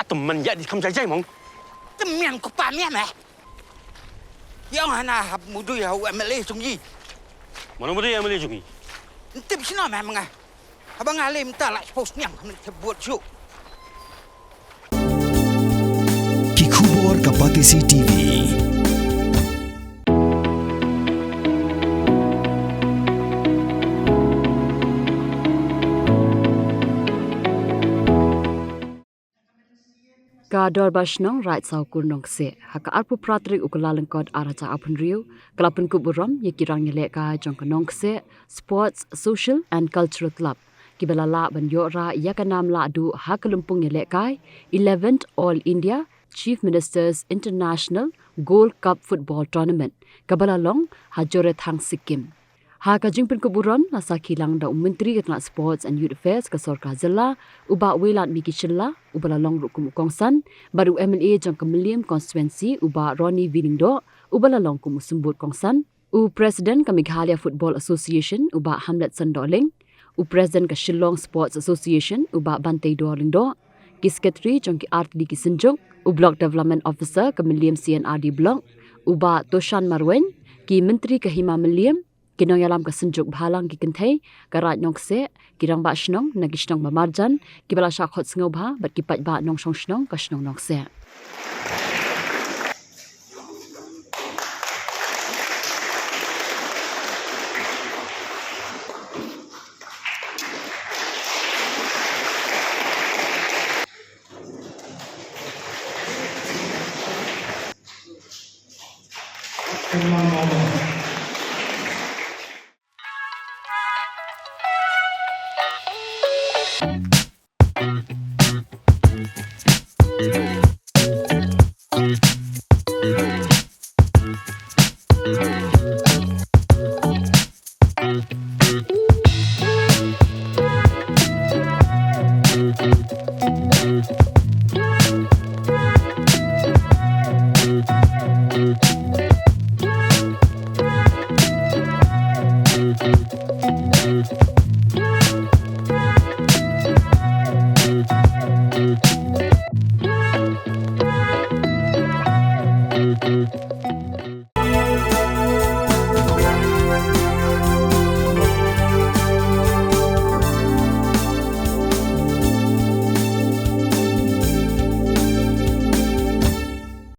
teman ya di kamjai mong. Teman ko pa miya meh. Yang hana mudu ya MLA sungi. Mana mudu ya MLA sungi? Tip sino meh mga. Abang alim ta la post nyang buat show. Kikubor Kapatisi TV. Kador basnong right sau kur Nongkseh haka arpu pratrik ukalalengkod araca apun riu kelapun ku Burom ye Rangïalehkai jong Nongkseh Sports Social and Cultural Club kibalala ban yora yakanam la du hakalumpung Yalehkai 11th All India Chief Minister's International Gold Cup Football Tournament kabalalong hajore thang Sikkim. Haka jingpin ku Burom la sakilang da Menteri Ketnak Sports and Youth Affairs ke Sorka Zilla uba welat miki chilla ubala long rukum kongsan baru MLA jang kemeliam constituency uba Ronnie Willingdo ubala long kum sumbut kongsan u President ke Meghalaya Football Association uba Hamlet Sandoling u President ke Shillong Sports Association uba Bantei Dorlindo ki Secretary jang ki RTD ki Sinjung u Block Development Officer ke Meliam CNRD Block uba Toshan Marwen ki Menteri ke Hima Meliam kinong yalam ka senjuk bhalang ki kenthei karat Nongkseh kirang ba shnong nagishnong mamarjan kibala shakhot sngo bha bat ki pat ba nong shong shnong ka shnong Nongkseh.